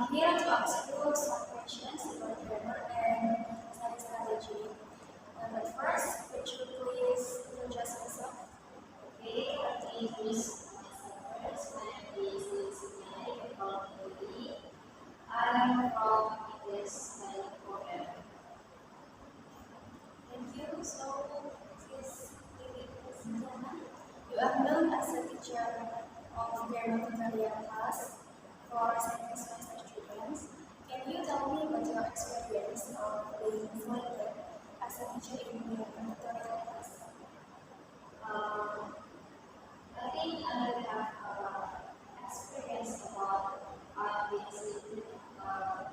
I'm here to ask you some questions about grammar and study strategy. But first, could you please introduce yourself? Okay, let me introduce myself first. My name is Luciana Lee. I'm from English Study Program. Thank you. So, please, Susanna, you are known as a teacher of grammar tutorial class for second semester students. Can you tell me about your experience of being selected as a teacher in grammar tutorial class? Um, I think I have experience about being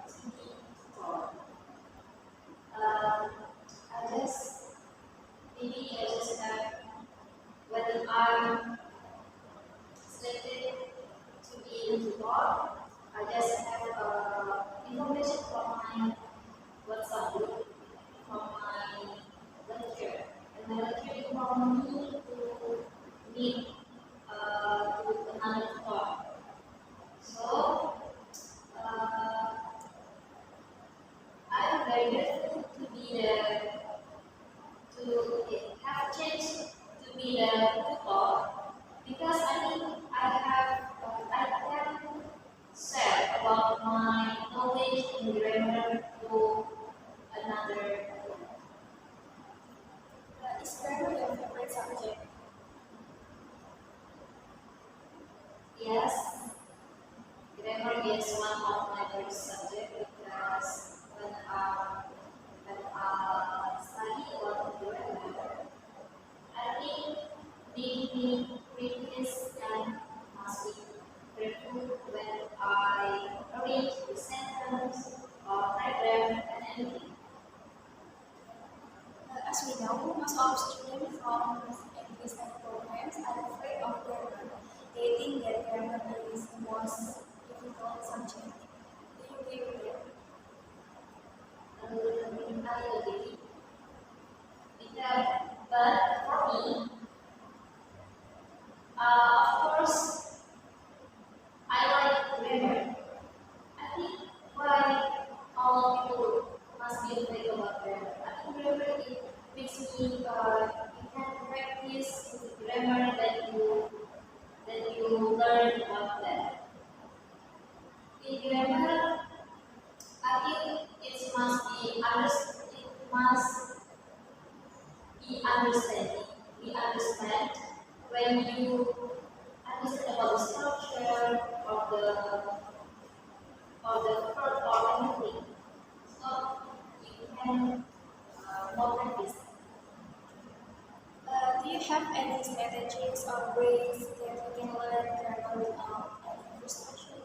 TV for. I just maybe I just have when I'm selected to be in the board, I just have information from my WhatsApp group from my lecturer, and the lecturer informed me to meet to another talk. So uh, I'm very grateful to be there to have chance to be the tutor because I think I can share about my knowledge in grammar to another. Is grammar your favorite subject? Yes, grammar is one of my favorite subjects because when I study about grammar, I think being previous and must be careful when I arrange the sentence or paragraph and anything. As we know, most of students from English study programs are afraid of grammar. They think that grammar is the most difficult subject. Do you agree with that? I agree. Because, but for me, of course, I like grammar. I think why all people must be afraid about grammar. I think grammar it makes me you can practice the grammar that you learn about that. In grammar, I think it must be understanding. We understand when you understand about the structure of the third or anything. So you can more practice. Do you have any strategies or ways that you can learn grammar without any frustration?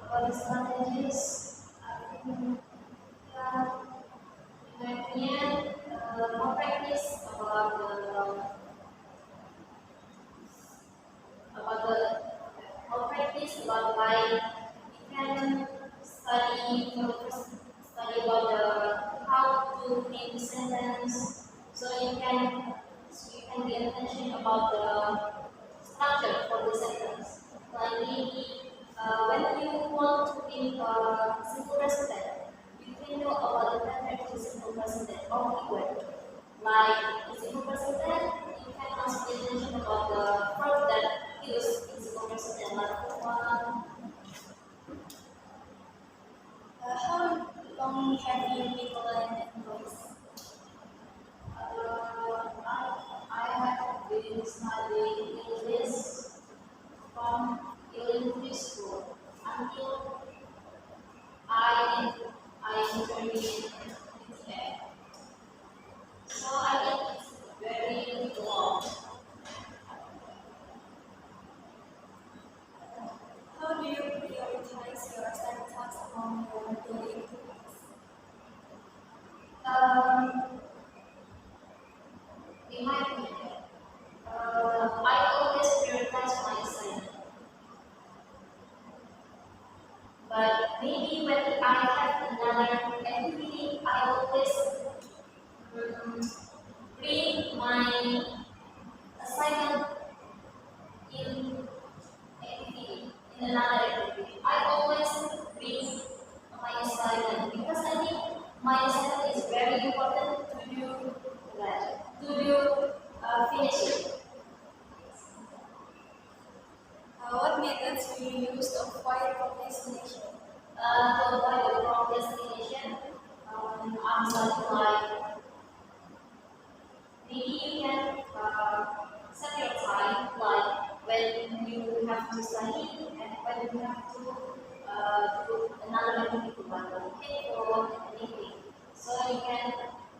About the strategies, I think yeah, in my opinion, more practice about the more practice about like you can study about the how to make the sentence so you can get attention about the structure for the sentence. Like maybe when you want to make a simple present tense, you can know about the pattern of the simple present tense or keyword. Like in simple present tense, you can also pay attention about the verb that use in simple present tense, like one. How long have you been learning English? I have been studying English from elementary school until I intermediate exam. So I think it's very long. How do you prioritize your study tasks among your daily activities? Um, in my opinion, I always prioritize my assignment. But maybe when I have another activity, I always bring my assignment in activity, in another activity. I always my assignment is very important to do that, to do finish it. What methods do you use to avoid procrastination? To avoid the procrastination, I'm something like maybe you can set your time, like when you have to study and when you have to do another activity like looking or anything. So you can,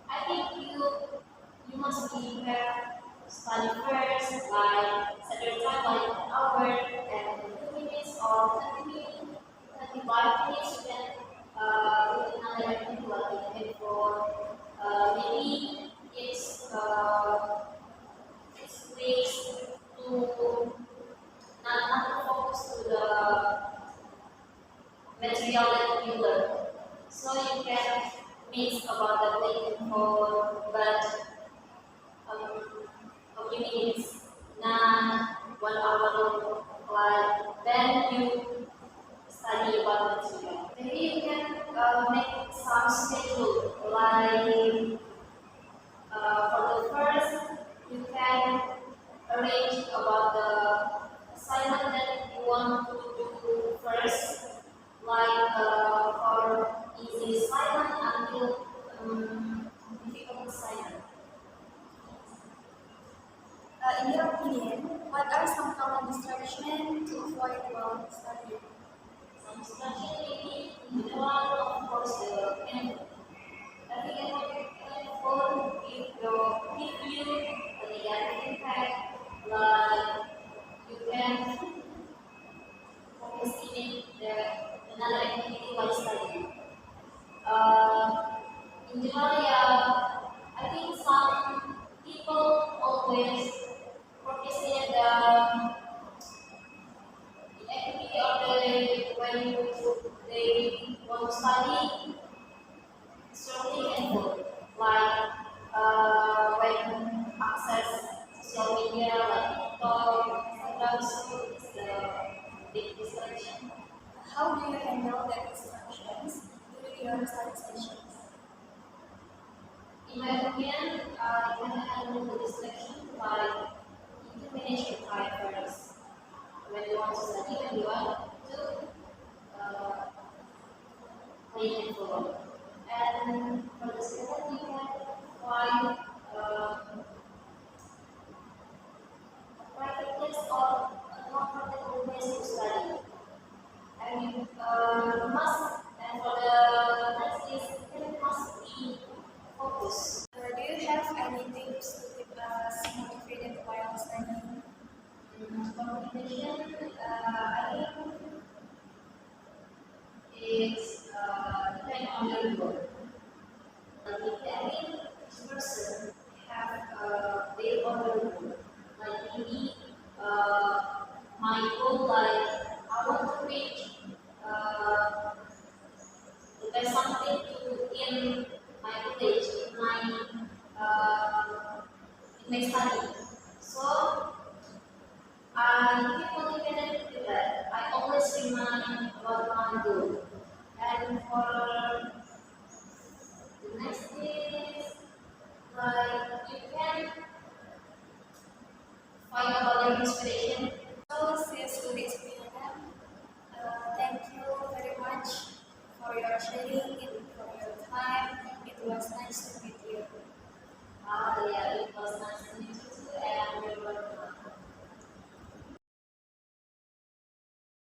I think you must be prepared to study first, like set your time like an hour and 2 minutes or 30 minutes, 35 minutes. You can do another activity like looking for maybe it's ways to not to focus to the material that you learn. So you can mix about the playing for but um, a few minutes, not 1 hour long, like then you study about material. Maybe you can make some schedule like for the first, you can arrange about the assignment that you want to do first, like for easy assignment until difficult assignment. In your opinion, what are some common distractions to avoid while studying? Some instruction maybe in general, of course, the handbook. Tapi handphone give you a negative impact, like you can procrastinate another activity while studying. Uh, in general, yeah, I think some people always procrastinate the activity of the when they want to study strongly handphone, like when access social media like TikTok, Instagram, so it's the big distraction. How do you handle the distractions during your study sessions? In my opinion, you can handle the distraction by you manage your time first. When you want to study, when you want to uh, play handphone. And for the second, you can find a private place or a comfortable place to study. And and for the next is you must be focused. Do you have any tips to keep us motivated while studying? Communication, I think it's depend on your goal. If any person have their own goal, like maybe my goal, like I want to reach uh, there's something to in my village, uh, in my study. So I keep motivated to do that. I always remind about my goal.